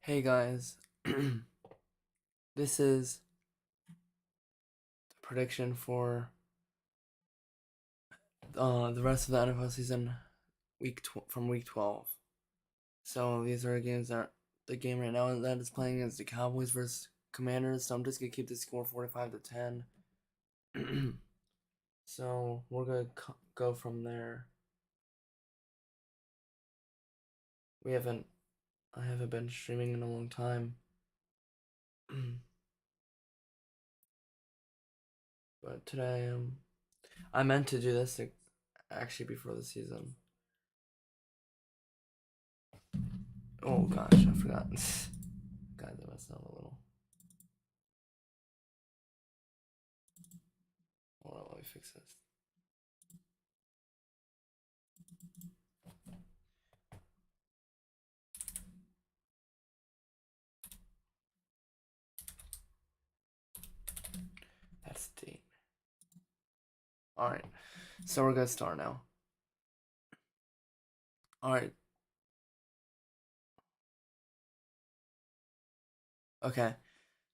Hey guys, this is the prediction for the rest of the NFL season, from week 12. So these are games that the game right now that is playing is the Cowboys versus Commanders. So I'm just gonna keep the score 45-10. So we're gonna go from there. We haven't, I haven't been streaming in a long time, but today I meant to do this actually before the season. Oh gosh, I forgot. Guys, I messed up a little. Hold on, let me fix this. That's the date. Alright, so we're gonna start now. Alright. Okay.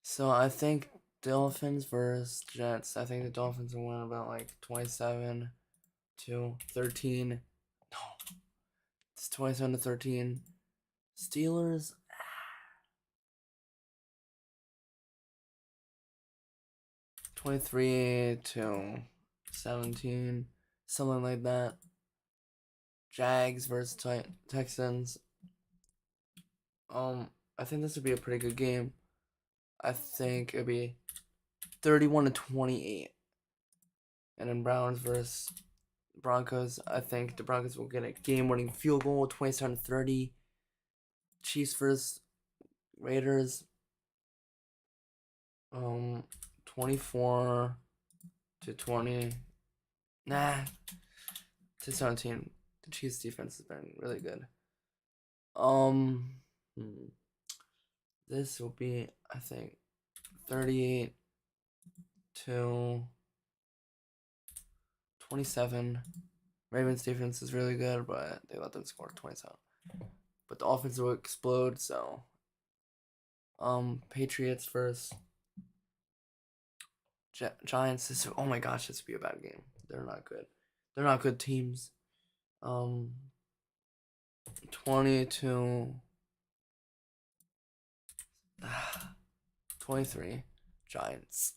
So I think Dolphins versus Jets. I think the Dolphins will win about like 27-13. No, it's 27-13. Steelers. 23-17. Something like that. Jags versus Texans. I think this would be a pretty good game. I think it'd be 31-28. And then Browns versus Broncos. I think the Broncos will get a game-winning field goal, 27-30. Chiefs versus Raiders. 24-20. Nah, to 17. The Chiefs defense has been really good. This will be, I think, 38-27. Ravens defense is really good, but they let them score 27. But the offense will explode, so Patriots versus Giants. Oh my gosh, this would be a bad game. They're not good. They're not good teams. 22 23 Giants.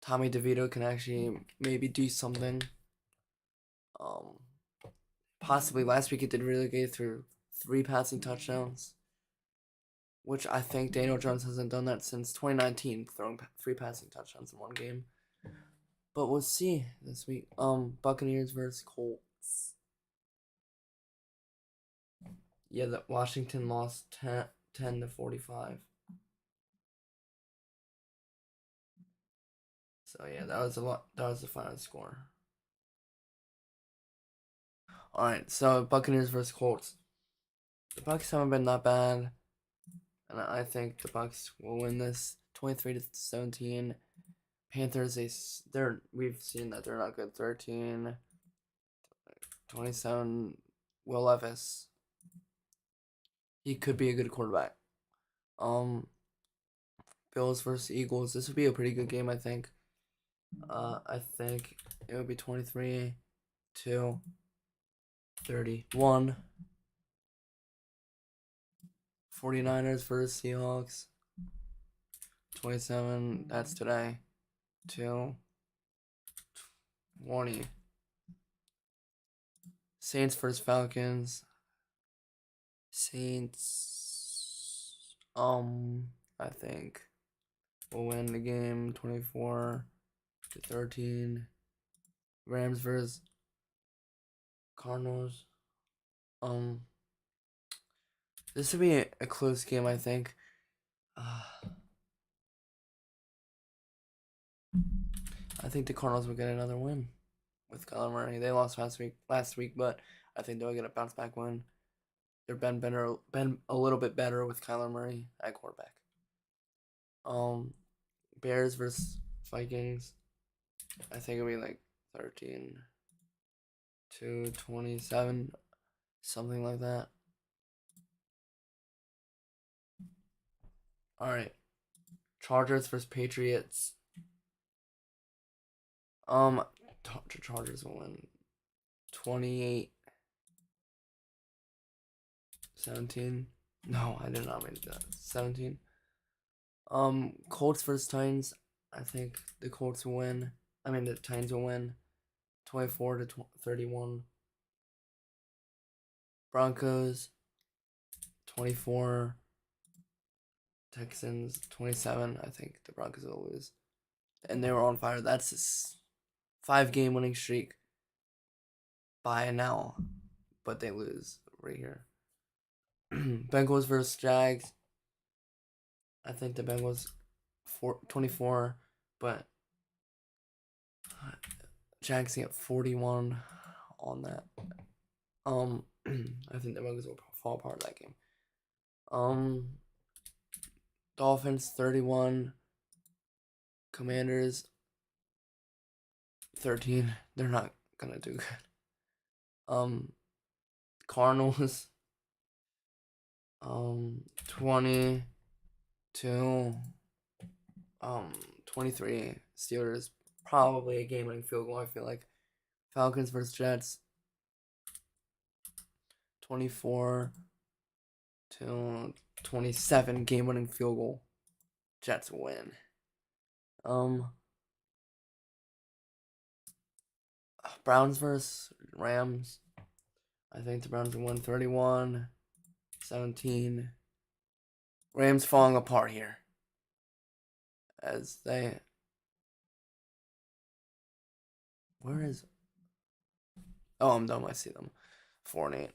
Tommy DeVito can actually maybe do something. Possibly last week he did really good through 3 passing touchdowns, which I think Daniel Jones hasn't done that since 2019, throwing 3 passing touchdowns in one game. But we'll see this week. Buccaneers versus Colts. Yeah, that Washington lost 10-45. So yeah, that was a lot. That was the final score. All right, so Buccaneers versus Colts. The Bucks haven't been that bad, and I think the Bucks will win this 23-17. Panthers, we've seen that they're not good. 13-27. Will Levis, he could be a good quarterback. Bills versus Eagles. This would be a pretty good game, I think. I think it would be 23-31. 49ers versus Seahawks. 27. That's today. 2-20. Saints versus Falcons. Saints. I think will win the game 24-13. Rams versus Cardinals. This would be a close game, I think. I think the Cardinals will get another win with Kyler Murray. They lost last week, but I think they'll get a bounce back win. They've been a little bit better with Kyler Murray at quarterback. Bears versus Vikings. I think it'll be like 13-27, something like that. All right. Chargers versus Patriots. Chargers will win 28-17. No, I did not mean that. 17. Colts versus Titans. I think the Colts will win. I mean the Titans will win 24-31. Broncos 24. Texans 27. I think the Broncos will lose. And they were on fire. That's a 5-game winning streak by now. But they lose right here. Bengals versus Jags. I think the Bengals 24, but Jags get 41 on that. I think the Bengals will fall apart that game. Dolphins 31, Commanders 13. They're not gonna do good. Cardinals 20 to 23. Steelers probably a game-winning field goal. I feel like Falcons versus Jets 24 to 27, game-winning field goal. Jets win. Browns versus Rams. I think the Browns will win 31-17. Rams falling apart here as they. Where is? Oh, I'm dumb. I see them. 4-8.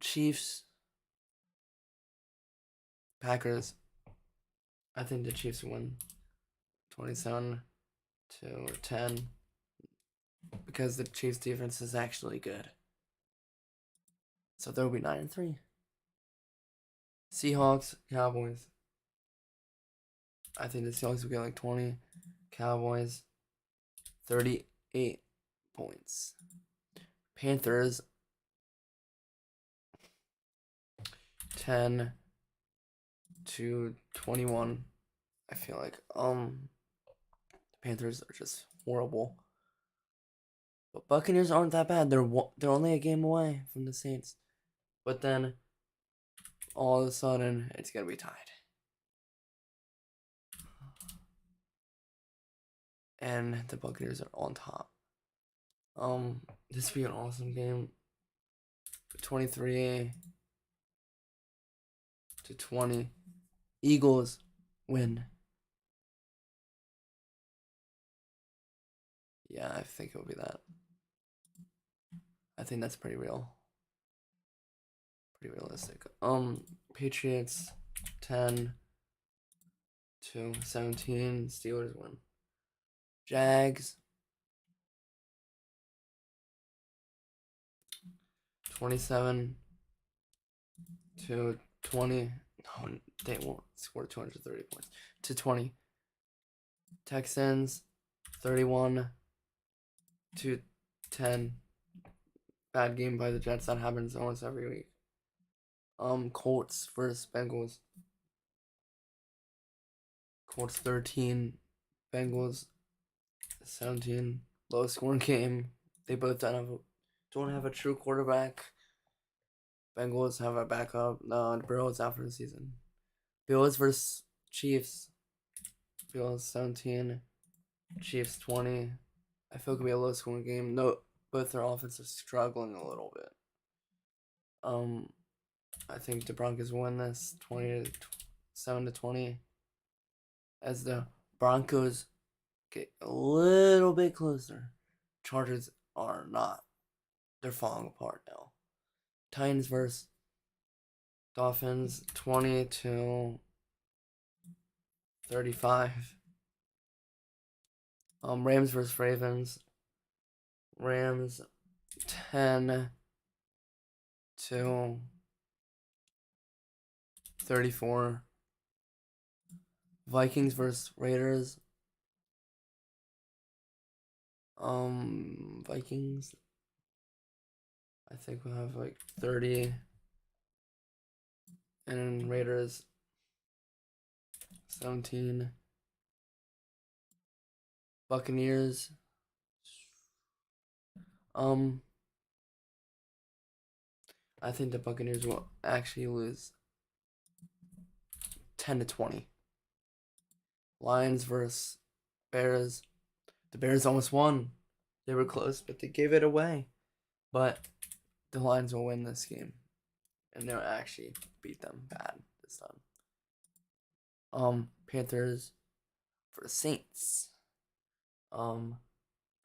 Chiefs. Packers. I think the Chiefs win 27-10 because the Chiefs defense is actually good. So they'll be 9-3. Seahawks, Cowboys. I think the Seahawks will get like 20. Cowboys 38 points. Panthers 10-21. I feel like the Panthers are just horrible. But Buccaneers aren't that bad. They're only a game away from the Saints. But then all of a sudden it's gonna be tied. And the Buccaneers are on top. This will be an awesome game. 23-20. Eagles win. Yeah, I think it'll be that. I think that's pretty real. Pretty realistic. Patriots 10-17. Steelers win. Jags 27-20. No, they won't score 230 points. To 20. Texans 31-10. Bad game by the Jets. That happens almost every week. Colts versus Bengals. Colts 13. Bengals 17. Low scoring game. They both don't have a true quarterback. Bengals have a backup. No, Burrow's out for the season. Bills versus Chiefs. Bills 17. Chiefs 20. I feel it could be a low scoring game. No, both their offenses are struggling a little bit. I think the Broncos win this 27-20. As the Broncos get a little bit closer. Chargers are not. They're falling apart now. Titans versus Dolphins 20-35. Rams versus Ravens. Rams 10-34. Vikings versus Raiders. Vikings. I think we'll have like 30. And Raiders 17. Buccaneers. I think the Buccaneers will actually lose 10-20. Lions versus Bears. The Bears almost won. They were close, but they gave it away. But the Lions will win this game, and they'll actually beat them bad this time. Panthers for the Saints.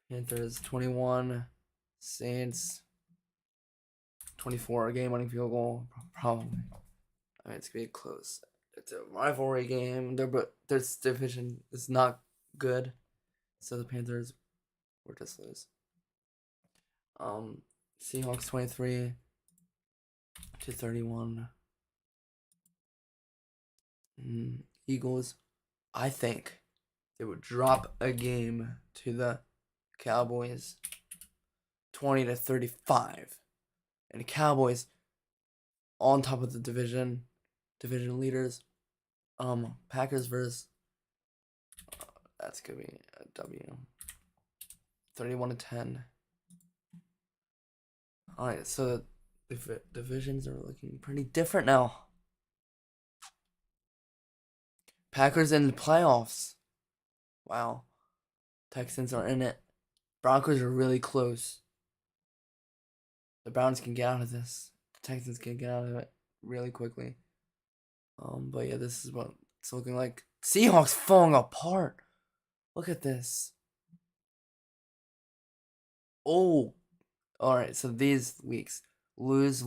Panthers 21, Saints 24. Game-winning field goal, probably. I mean, it's gonna be close. It's a rivalry game. Their division is not good, so the Panthers will just lose. Seahawks 23-31. Eagles, I think they would drop a game to the Cowboys 20-35. And the Cowboys on top of the division leaders. Packers versus that's gonna be a W. 31-10. Alright, so the divisions are looking pretty different now. Packers in the playoffs. Wow. Texans are in it. Broncos are really close. The Browns can get out of this. The Texans can get out of it really quickly. But yeah, this is what it's looking like. Seahawks falling apart. Look at this. Oh. Alright, so these weeks. Lose.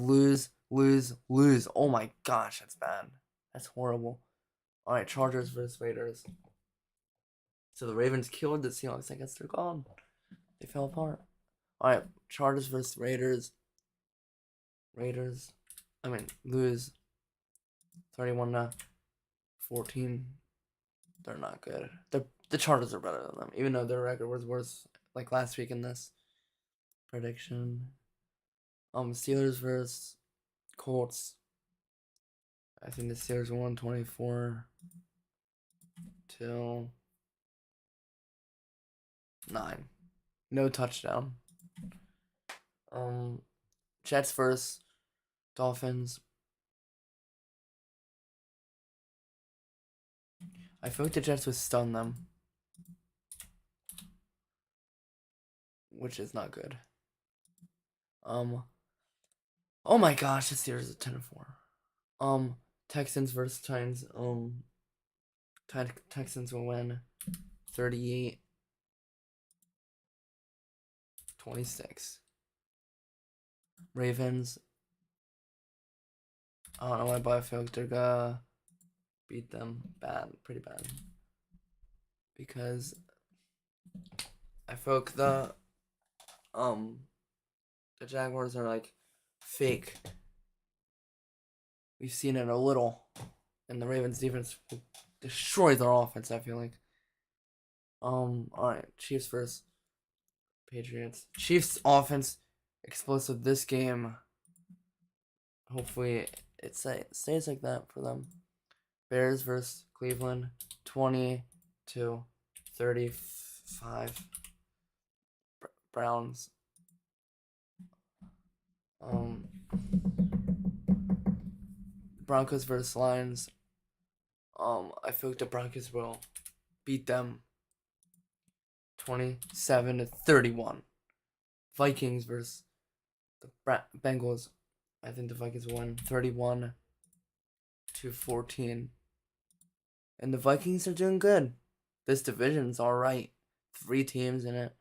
Oh my gosh, that's bad. That's horrible. Alright, Chargers versus Raiders. So the Ravens killed the Seahawks. I guess they're gone. They fell apart. Alright, Chargers versus Raiders. Lose 31-14. They're not good. The Chargers are better than them, even though their record was worse like last week in this prediction. Steelers versus Colts. I think the Steelers won 24-9. No touchdown. Jets versus Dolphins. I feel like the Jets would stun them, which is not good. Oh my gosh, the Steelers are 10-4. Texans versus Titans. Texans will win 38-26. Ravens. I don't know why, but I feel like they're gonna beat them pretty bad. Because I feel like the Jaguars are like fake. We've seen it a little, and the Ravens defense will destroy their offense. I feel like. Alright, Chiefs versus Patriots. Chiefs offense explosive this game. Hopefully it stays like that for them. Bears versus Cleveland, 20-35. Browns. Broncos versus Lions. I feel like the Broncos will beat them 27-31. Vikings versus the Bengals. I think the Vikings won 31-14. And the Vikings are doing good. This division's alright. 3 teams in it.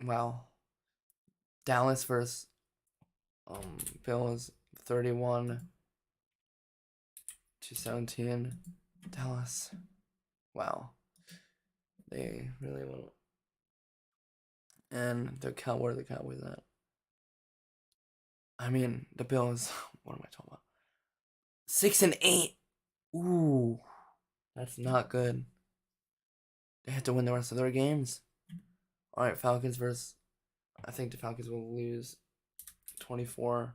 Wow. Dallas versus Bills, 31-17. Dallas. Wow. They really won. And where are the Cowboys at? I mean, the Bills. What am I talking about? 6-8. Ooh, that's not good. They have to win the rest of their games. All right, Falcons versus. I think the Falcons will lose 24-27.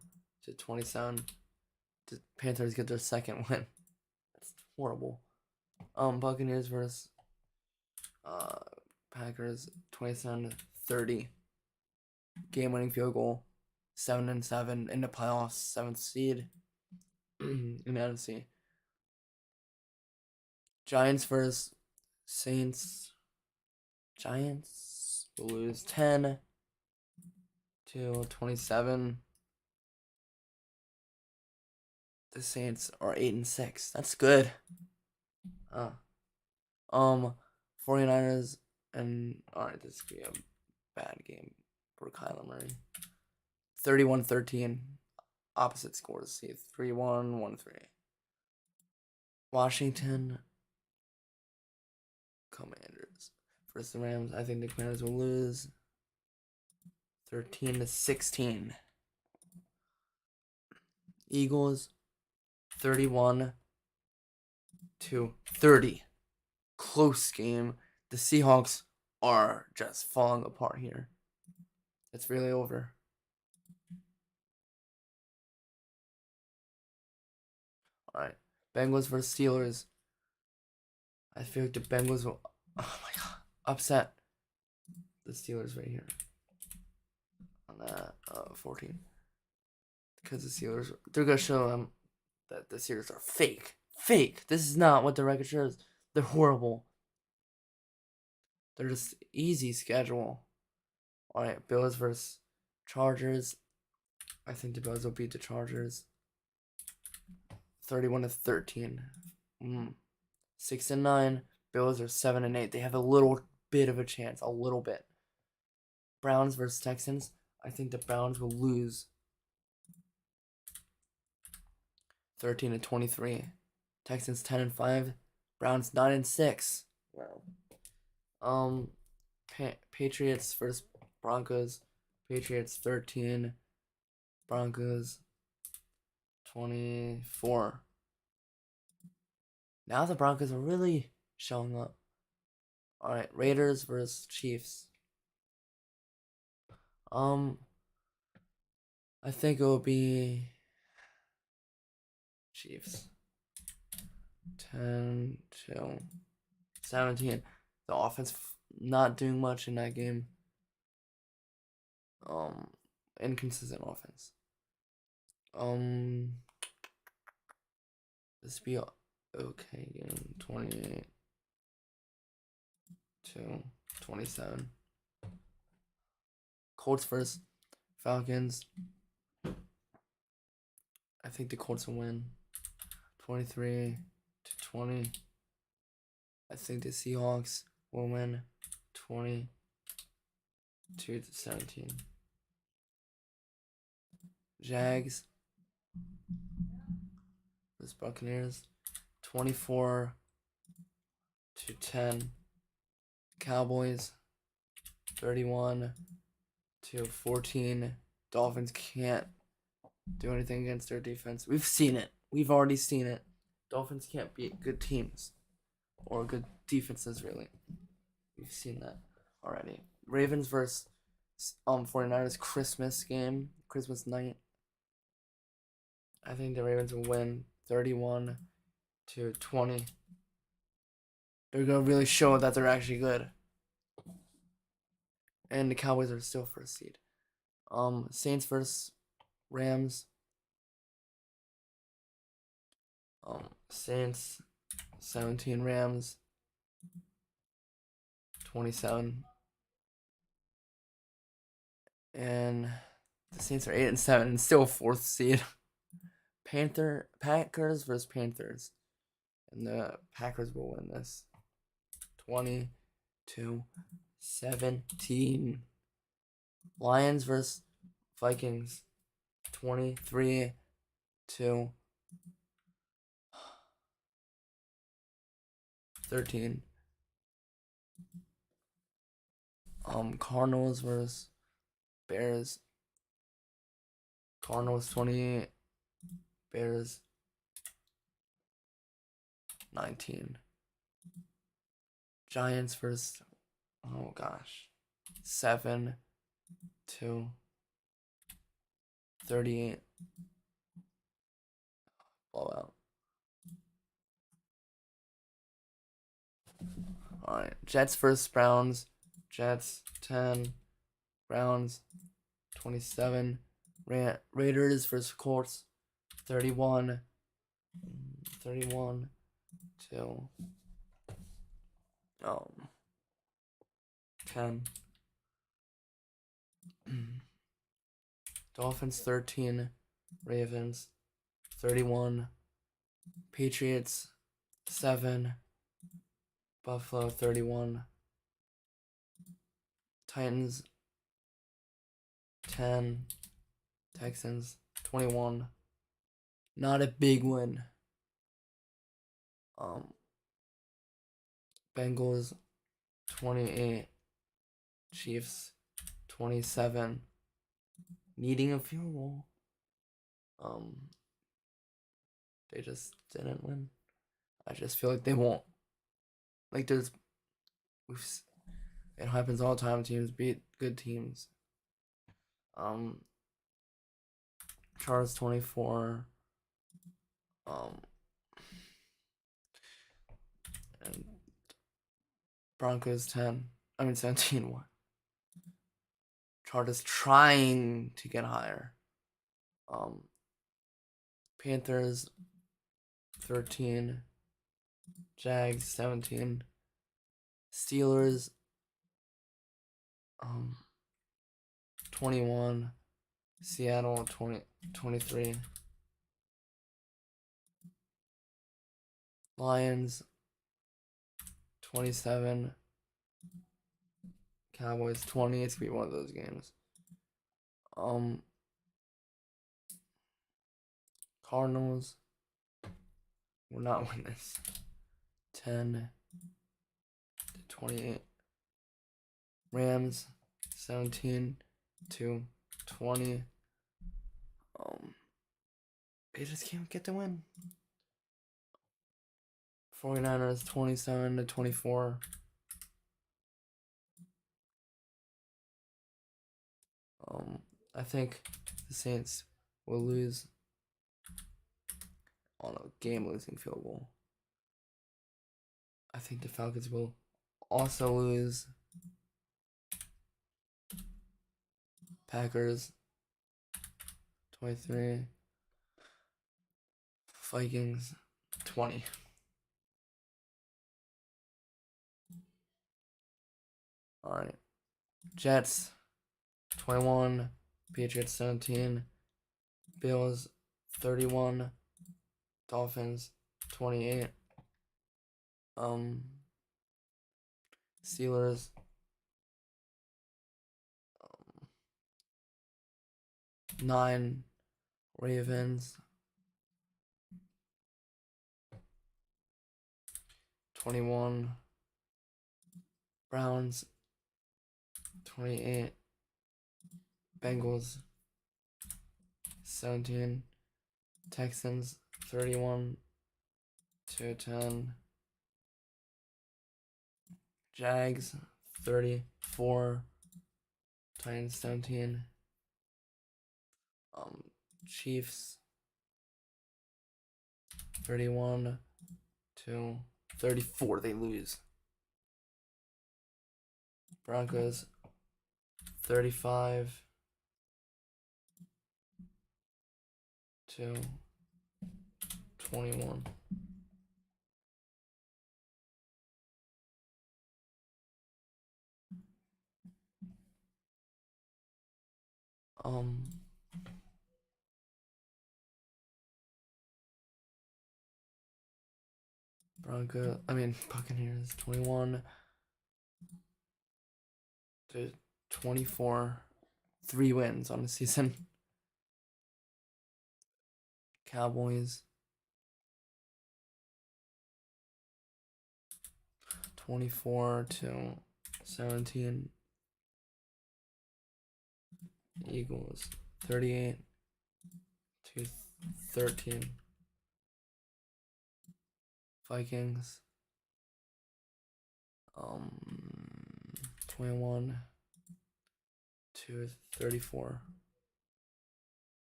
The Panthers get their second win. That's horrible. Buccaneers versus Packers 27-30. Game-winning field goal, 7-7 in the playoffs, 7th seed in the NFC. Giants versus Saints. Giants will lose 10-27. The Saints are 8-6. That's good. 49ers and alright, this could be a bad game for Kyler Murray. 31-13. Opposite scores. See 3-1, 1-3. Washington Commanders versus the Rams. I think the Commanders will lose 13-16. Eagles 31-30. Close game. The Seahawks are just falling apart here. It's really over. Alright. Bengals versus Steelers. I feel like the Bengals will upset the Steelers right here. On that 14. Because the Steelers, they're going to show them that the Steelers are fake. Fake. This is not what the record shows. They're horrible. They're just easy schedule. Alright, Bills versus Chargers. I think the Bills will beat the Chargers 31-13. 6-9. Bills are 7-8. They have a little bit of a chance. A little bit. Browns versus Texans. I think the Browns will lose 13-23. Texans 10-5. Browns 9-6. Wow. Patriots versus Broncos. Patriots 13. Broncos 24. Now the Broncos are really showing up. Alright, Raiders versus Chiefs. I think it will be Chiefs. 10-17. The offense not doing much in that game. Inconsistent offense. This be okay game. 28-27. Colts versus Falcons. I think the Colts will win 23-20. I think the Seahawks will win 22-17. Jags versus Buccaneers 24-10. Cowboys 31-14. Dolphins can't do anything against their defense. We've seen it. We've already seen it. Dolphins can't beat good teams or good defenses, really. We've seen that already. Ravens versus 49ers Christmas game, Christmas night. I think the Ravens will win 31-20. They're gonna really show that they're actually good. And the Cowboys are still first seed. Saints versus Rams. Saints 17, Rams 27. And the Saints are 8-7 and still fourth seed. Packers versus Panthers. And the Packers will win this 20-17. Lions versus Vikings 23-13. Cardinals versus Bears. Cardinals 28, Bears 19. Giants versus 7-38. Blowout. Alright, Jets versus Browns. Jets 10, Browns 27. Raiders versus Colts 31 to 10. Dolphins 13, Ravens 31, Patriots 7, Buffalo 31, Titans 10, Texans 21. Not a big win. Bengals 28, Chiefs 27. Needing a field goal. They just didn't win. I just feel like they won't. Like it happens all the time. Teams beat good teams. Chargers 24. And Broncos 10. 17. What? Chargers trying to get higher. Panthers 13. Jags 17. Steelers 21. Seattle 23. Lions 27. Cowboys 20. It's gonna be one of those games. Cardinals will not win this. 10 to 28. Rams 17 to 20. They just can't get the win. 49ers 27 to 24. I think the Saints will lose on a game-losing field goal. I think the Falcons will also lose. Packers 23. Vikings 20. Alright. Jets 21. Patriots 17. Bills 31. Dolphins 28. Steelers 9. Ravens 21. Browns 28. Bengals 17. Texans 31 to 10. Jags 34. Titans 17. Chiefs 31 to 34. They lose. Broncos 35 to 21. Buccaneers 21 to 24. 3 wins on the season. Cowboys 24 to 17. Eagles 38 to 13. Vikings 21 to 34.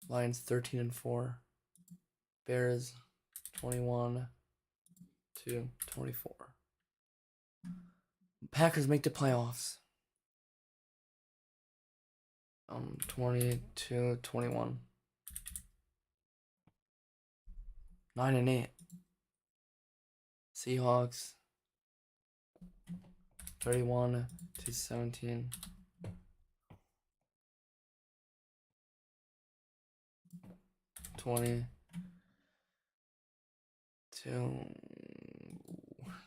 Lions 13 and 4. Bears 21 to 24. Packers make the playoffs. 22-21. 9-8. Seahawks 31-17. 20 to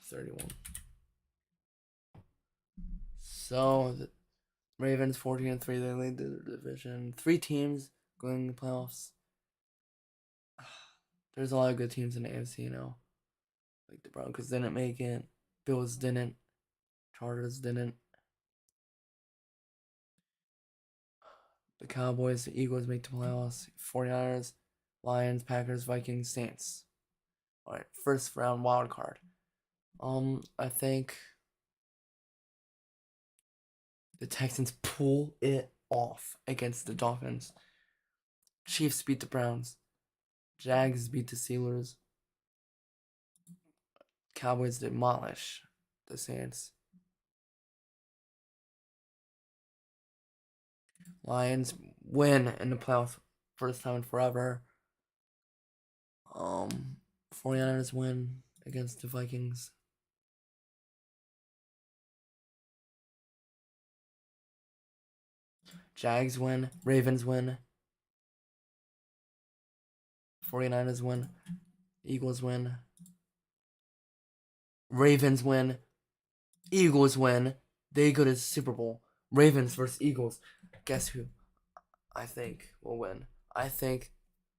31. So the Ravens 14-3, they lead the division. 3 teams going to the playoffs. There's a lot of good teams in the AFC now. Like the Broncos didn't make it. Bills didn't. Chargers didn't. The Cowboys, the Eagles make the playoffs. 49ers, Lions, Packers, Vikings, Saints. Alright, first round wild card. I think the Texans pull it off against the Dolphins. Chiefs beat the Browns. Jags beat the Steelers. Cowboys demolish the Saints. Lions win in the playoffs, first time in forever. 49ers win against the Vikings. Jags win. Ravens win. 49ers win. Eagles win. Ravens win. Eagles win. They go to the Super Bowl. Ravens versus Eagles. Guess who I think will win? I think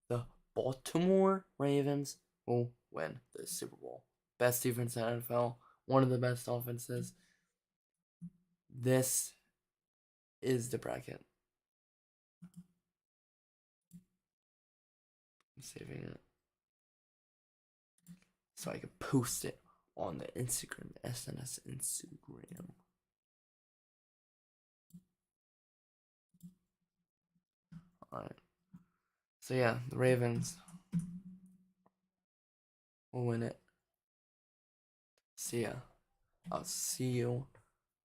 the Baltimore Ravens will win the Super Bowl. Best defense in the NFL. One of the best offenses. This is the bracket. I'm saving it so I can post it on the Instagram, SNS Instagram. Alright. So yeah, the Ravens will win it. See ya. I'll see you